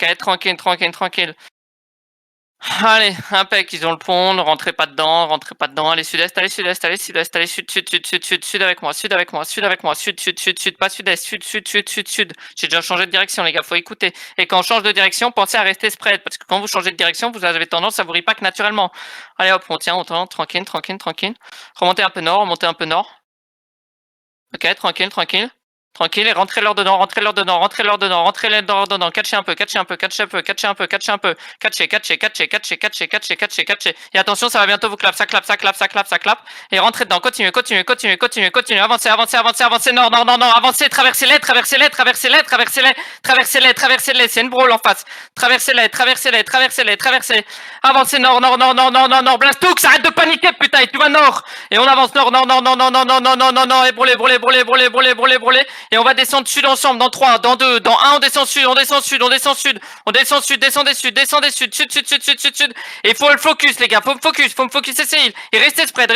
Ok, tranquille, tranquille, tranquille. Allez, impec, ils ont le pont, ne rentrez pas dedans, allez sud-est, allez sud-est, allez sud-est, allez sud, sud, sud, sud, sud, sud avec moi, sud avec moi, sud avec moi, sud, sud, sud, sud, pas sud-est, sud, sud, sud, sud, sud. J'ai déjà changé de direction, les gars, faut écouter. Et quand on change de direction, pensez à rester spread, parce que quand vous changez de direction, vous avez tendance à vous repack naturellement. Allez hop, on tient, tranquille, tranquille, tranquille. Remontez un peu nord, remontez un peu nord. Ok, tranquille, tranquille. Tranquille, et rentrez-leur dedans, rentrez-leur dedans, rentrez-leur dedans, rentrez-leur dedans, catchez un peu, catchez un peu, catchez un peu, catchez un peu, catchez un peu, catchez, catchez, catchez, catchez, catchez, catchez, catchez, catchez. Et attention, ça va bientôt vous clap, ça clap, ça clap, ça clap, ça clap. Et rentrez dedans, continuez, continuez, continuez, continuez, continuez, avancez, avancez, avancez, avancez, non, non, non, non, avancez, traversez-les, traversez-les, traversez-les, traversez-les, traversez-les, traversez-les, c'est une brawl en face. Traversez-les, traversez-les, traversez-les, traversez. Avancez, nord, nord, nord, nord, nord, nord, nord, Blastoux, arrête de paniquer, putain, et tu vas nord. Et on avance nord, nord, nord, nord, nord, nord, nord, nord, nord, nord, nord, et brûlez, brûlez, brûlez, brûlez, brûlez, brûlez, brûlez. Et on va descendre sud ensemble, dans 3, dans 2, dans 1, on descend sud, on descend sud, on descend sud, on descend sud, descendez sud, descendez sud, sud, sud, sud, sud, sud, sud. Et faut le focus, les gars, faut me focus, c'est et restez spread,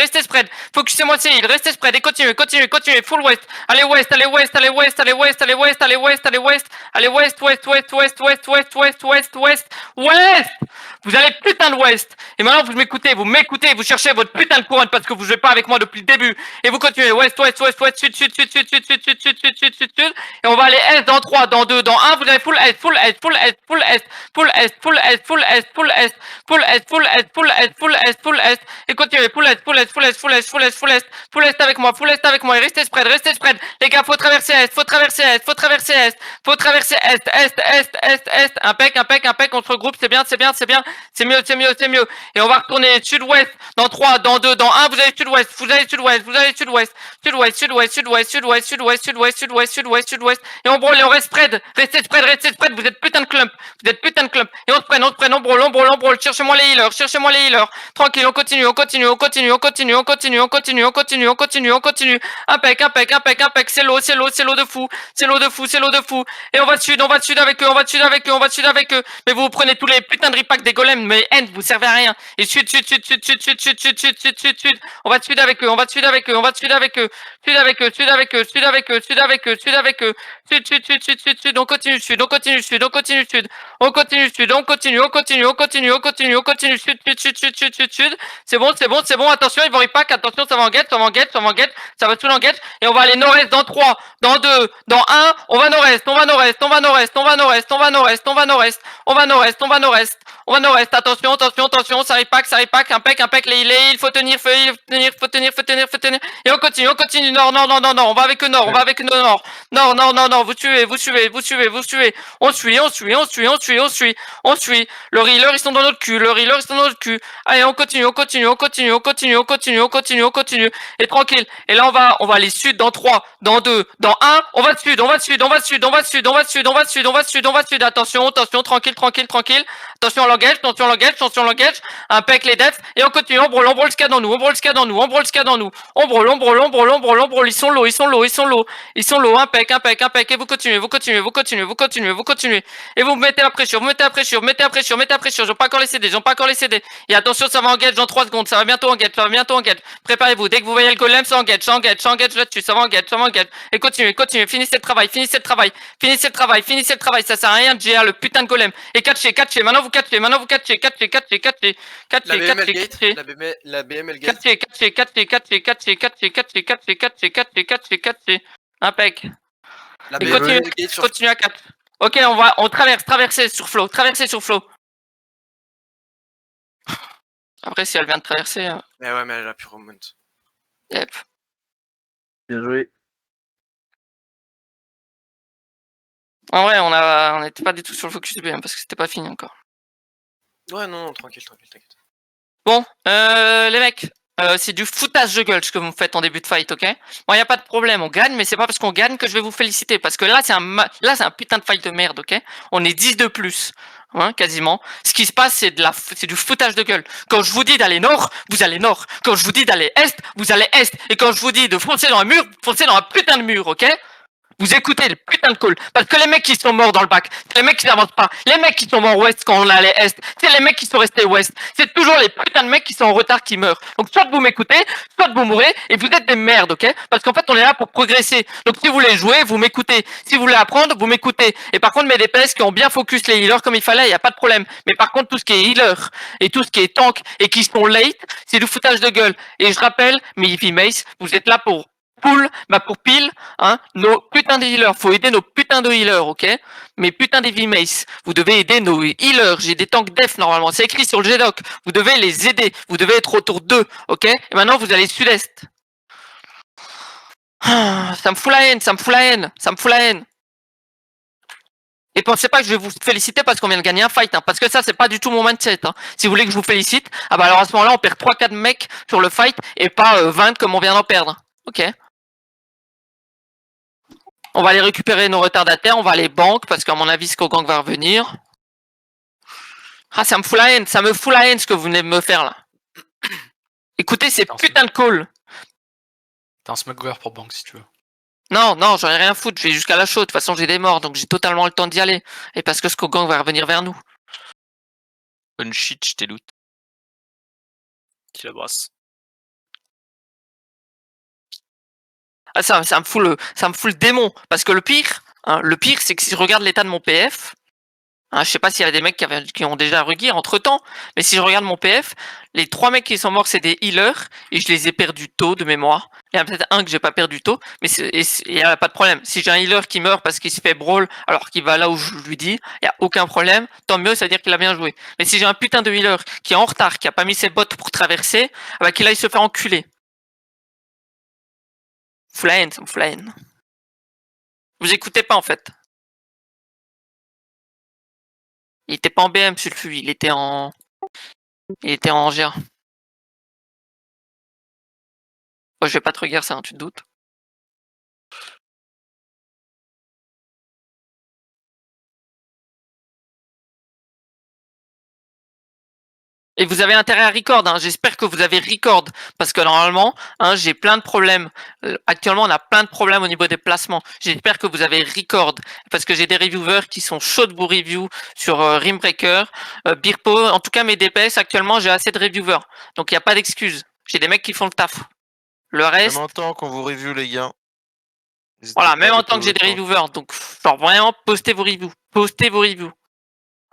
focusez-moi c'est il, restez spread, et continuez, continuez, continuez, full west, allez west, allez west, allez west, allez west, allez west, allez west, allez west, allez west, west, west, west, west, west, west, west, west, west. Vous allez putain de west. Et maintenant vous m'écoutez, vous cherchez votre putain de couronne parce que vous jouez pas avec moi depuis le début. Et vous continuez west, west, west, west, sud, sud, sud, sud, sud, sud, sud, sud, sud, sud, sud, sud. Et on va aller est dans 3, dans 2, dans 1. Vous allez full est, full est, full est, full est, full est, full est, full est, full est, full est, full est, full est, full est, full est. Et continuez full est, full est, full est, full est, full est, full est, full est avec moi, full est avec moi. Et restez spread, restez spread. Les gars, faut traverser est, faut traverser est, faut traverser est, faut traverser est, est. Impec, impec, impec. On se regroupe, c'est bien, c'est bien, c'est bien. C'est mieux, c'est mieux, c'est mieux. Et on va retourner sud-ouest dans 3, dans 2, dans 1. Vous allez sud-ouest, vous allez sud-ouest, vous allez sud-ouest. Sud-ouest, sud-ouest, sud-ouest, sudouest, sud-ouest, sudouest, sudouest, sudouest, sudouest. Et on brûle et on reste spread. Restez spread, restez spread. Vous êtes putain de clump. Vous êtes putain de clump. Et on se prenne, on brûle, on brûle, on brûle. Cherchez-moi les healers, cherchez-moi les healers. Tranquille, on continue, on continue, on continue, on continue, on continue, on continue, on continue, on continue, on continue. Impec, impec, impec, impec. C'est l'eau, c'est l'eau, c'est l'eau de fou. C'est l'eau de fou, c'est l'eau de fou. Et on va sud avec eux, on va sud avec eux, on va sud avec eux. Mais vous prenez tous les putains de repacks des golems, mais end, vous servez à rien. Et sud, sud, sud, sud, sud, sud, sud, sud, sud, sud, sud, sud. On va sud avec eux, on va sud avec eux, on va sud avec eux. Sud avec eux, sud avec eux, sud avec eux, sud avec eux, sud avec eux. Sud, sud, sud, sud, sud, sud. On continue sud, on continue sud, on continue sud. On continue sud, on continue, on continue, on continue, on continue, on continue sud, sud, sud, sud, sud, sud, sud. C'est bon, c'est bon, c'est bon. Attention, ils vont repack. Attention, ça va en guette, ça va en guette, ça va en guette. Ça va tout en guette. Et on va aller nord-est dans 3, dans 2, dans 1. On va nord-est, on va nord-est, on va nord-est, on va nord-est, on va nord-est, on va nord-est, on va nord-est, on va nord-est. On va nord-est, attention, attention, attention, ça repack, impec, il faut tenir, faut tenir. Et on continue, nord, non, non, non, non, on va avec eux nord, on va avec eux nord. Non, non, non, non, vous suivez. On suit. Le healer, ils sont dans notre cul, Allez, on continue. Et tranquille. Et là, on va aller sud dans 3, dans 2, dans 1. On va sud. Attention, tranquille. Attention, l'engage. Impec les defs. Et on continue, on brûle le scad dans nous. On brûle. Ils sont low. Impec. Et vous continuez. Et vous mettez la pression. Ils n'ont pas encore les CD. Et attention, ça va en gage dans 3 secondes. Ça va bientôt en gage. Préparez-vous. Dès que vous voyez le golem, ça en gage là-dessus. Ça va en gage. Et continuez. Finissez le travail. Ça sert à rien de gérer le putain de golem. Et catchez. Maintenant vous catchez. La BML gate. Catchez. Impec. La Et BML gate sur... continue à 4. Ok, on traverser sur flow. Après, si elle vient de traverser... Mais ouais, mais elle a pu remonter. Yep. Bien joué. En vrai, on n'était pas du tout sur le focus B, hein, parce que c'était pas fini encore. Ouais, non, tranquille. Bon, les mecs, c'est du foutage de gueule ce que vous faites en début de fight, ok? Bon, y a pas de problème, on gagne, mais c'est pas parce qu'on gagne que je vais vous féliciter, parce que là, c'est un putain de fight de merde, ok? On est 10 de plus, hein, quasiment. Ce qui se passe, c'est du foutage de gueule. Quand je vous dis d'aller nord, vous allez nord. Quand je vous dis d'aller est, vous allez est. Et quand je vous dis de foncer dans un mur, foncez dans un putain de mur, ok? Vous écoutez le putain de call. Parce que les mecs qui sont morts dans le bac, c'est les mecs qui n'avancent pas. Les mecs qui sont morts ouest quand on allait est, c'est les mecs qui sont restés ouest. C'est toujours les putains de mecs qui sont en retard qui meurent. Donc soit vous m'écoutez, soit vous mourrez, et vous êtes des merdes, ok? Parce qu'en fait, on est là pour progresser. Donc si vous voulez jouer, vous m'écoutez. Si vous voulez apprendre, vous m'écoutez. Et par contre, mes DPS qui ont bien focus les healers comme il fallait, il n'y a pas de problème. Mais par contre, tout ce qui est healer et tout ce qui est tank et qui sont late, c'est du foutage de gueule. Et je rappelle, mes Heavy Mace, vous êtes là pour pour pile, hein, nos putains de healers. Faut aider nos putains de healers, ok? Mes putains d'Heavy Mace. Vous devez aider nos healers. J'ai des tanks def normalement. C'est écrit sur le GDoc. Vous devez les aider. Vous devez être autour d'eux, ok? Et maintenant, vous allez sud-est. Ça me fout la haine, ça me fout la haine, ça me fout la haine. Et pensez pas que je vais vous féliciter parce qu'on vient de gagner un fight, hein, parce que ça, c'est pas du tout mon mindset. Hein. Si vous voulez que je vous félicite, ah bah alors à ce moment-là, on perd 3-4 mecs sur le fight et pas 20 comme on vient d'en perdre. Ok. On va aller récupérer nos retardataires, on va aller banque, parce qu'à mon avis, Skogang va revenir. Ah, ça me fout la haine, ça me fout la haine ce que vous venez de me faire là. Écoutez ces putains de calls. T'as un smuggler pour banque si tu veux. Non, non, j'en ai rien à foutre, je vais jusqu'à la chaude. De toute façon, j'ai des morts, donc j'ai totalement le temps d'y aller. Et parce que Skogang va revenir vers nous. Bonne shit, je t'ai loot. Qui la brasse. Ah, ça me fout le démon. Parce que le pire, c'est que si je regarde l'état de mon PF, je sais pas s'il y a des mecs qui ont déjà regear entre temps, mais si je regarde mon PF, les 3 mecs qui sont morts, c'est des healers, et je les ai perdus tôt de mémoire. Il y en a peut-être un que j'ai pas perdu tôt, mais il y a pas de problème. Si j'ai un healer qui meurt parce qu'il se fait brawl alors qu'il va là où je lui dis, il y a aucun problème, tant mieux, ça veut dire qu'il a bien joué. Mais si j'ai un putain de healer qui est en retard, qui a pas mis ses bottes pour traverser, bah qu'il aille se faire enculer. Ça me fout la haine. Vous écoutez pas en fait. Il était pas en BM Sulfu, il était en GA. Moi, je vais pas te regarder ça, hein, tu te doutes. Et vous avez intérêt à record, hein. J'espère que vous avez record, parce que normalement, j'ai plein de problèmes. Actuellement, on a plein de problèmes au niveau des placements. J'espère que vous avez record, parce que j'ai des reviewers qui sont chauds de vous review sur Rimbreaker, Birpo. En tout cas, mes DPS, actuellement, j'ai assez de reviewers. Donc, il n'y a pas d'excuses. J'ai des mecs qui font le taf. Le reste... Même en temps qu'on vous review, les gars. Voilà, même en tant que j'ai des reviewers. Donc, genre, vraiment, postez vos reviews. Postez vos reviews.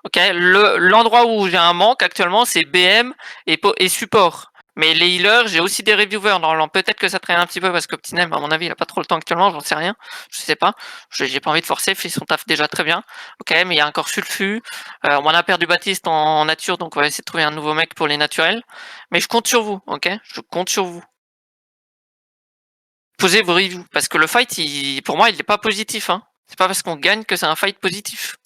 Ok, l'endroit où j'ai un manque actuellement, c'est BM et support. Mais les healers, j'ai aussi des reviewers. Normalement, peut-être que ça traîne un petit peu parce qu'Optinem, à mon avis, il a pas trop le temps actuellement, j'en sais rien. Je sais pas. J'ai pas envie de forcer, fait son taf déjà très bien. Ok, mais il y a encore Sulfu. On m'en a perdu Baptiste en nature, donc on va essayer de trouver un nouveau mec pour les naturels. Mais je compte sur vous, ok? Je compte sur vous. Posez vos reviews. Parce que le fight, pour moi, il n'est pas positif, hein. C'est pas parce qu'on gagne que c'est un fight positif.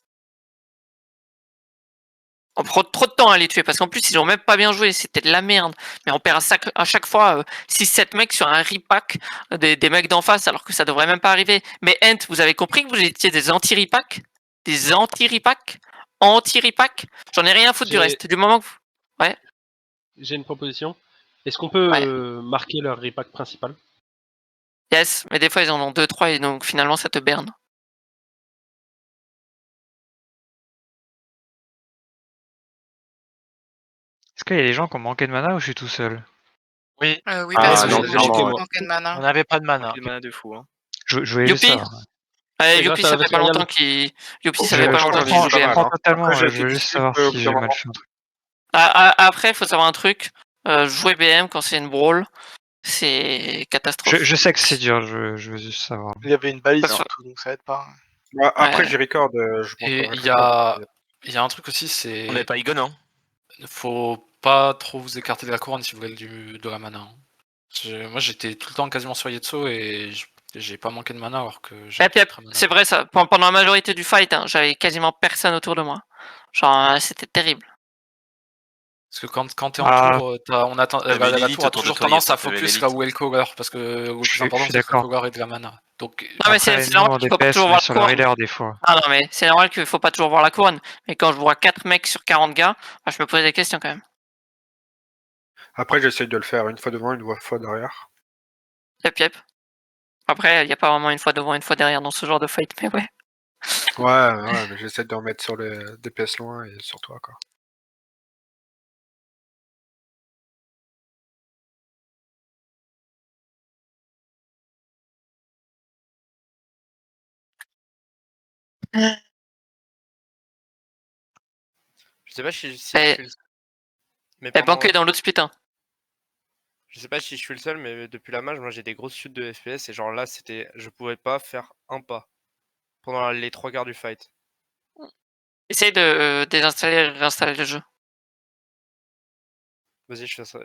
On prend trop de temps à les tuer parce qu'en plus ils ont même pas bien joué, c'était de la merde. Mais on perd à chaque fois 6-7 mecs sur un repack des mecs d'en face alors que ça devrait même pas arriver. Mais Ent, vous avez compris que vous étiez des anti-repack? Des anti-repack? Anti-repack? J'en ai rien à foutre du reste. Du moment que vous... Ouais. J'ai une proposition. Est-ce qu'on peut marquer leur repack principal? Yes, mais des fois ils en ont 2-3 et donc finalement ça te berne. Est-ce qu'il y a des gens qui ont manqué de mana ou je suis tout seul? Oui. Oui, Ah, parce que non, j'ai clairement, manqué de mana. On n'avait pas de mana. Il mana de fou. Hein. Je voulais juste Youpi. savoir. Youpi, ça fait pas longtemps qu'il... Youpi, ça fait pas longtemps qu'il Je joue GM. comprends totalement, Après, je veux juste savoir si j'ai mal fait un truc. Après, il faut savoir un truc. Jouer BM quand c'est une brawl, c'est catastrophique. Je sais que c'est dur, je veux juste savoir. Il y avait une balise Parce sur que- tout, donc ça aide pas. Bah, après, Ouais. j'ai record. Je pense Et que il y a un truc aussi, c'est. On n'est pas Igon, hein. Faut pas trop vous écarter de la couronne si vous voulez de la mana. Hein. Moi j'étais tout le temps quasiment sur Yetso et j'ai pas manqué de mana alors que j'ai. C'est vrai ça. Pendant la majorité du fight, j'avais quasiment personne autour de moi. Genre, c'était terrible. Parce que quand t'es en tour, la tour a toujours tendance à focus là où est le cover, parce que le plus important c'est que le cover ait de la mana. Donc, Non mais c'est normal qu'il faut pas toujours voir la couronne. des fois. Ah non mais c'est normal qu'il faut pas toujours voir la couronne. Mais quand je vois 4 mecs sur 40 gars, je me pose des questions quand même. Après, j'essaye de le faire une fois devant, une fois derrière. Yep. Après, il n'y a pas vraiment une fois devant, une fois derrière dans ce genre de fight, mais ouais. Ouais, mais j'essaie de remettre sur le DPS loin et sur toi, quoi. Je sais pas si Eh, je suis le mais Elle pendant... banquait dans l'autre split, hein. Je sais pas si je suis le seul, mais depuis la mage, moi j'ai des grosses chutes de FPS et genre là, je pouvais pas faire un pas pendant les 3 quarts du fight. Essaye de désinstaller et réinstaller le jeu. Vas-y, je fais ça.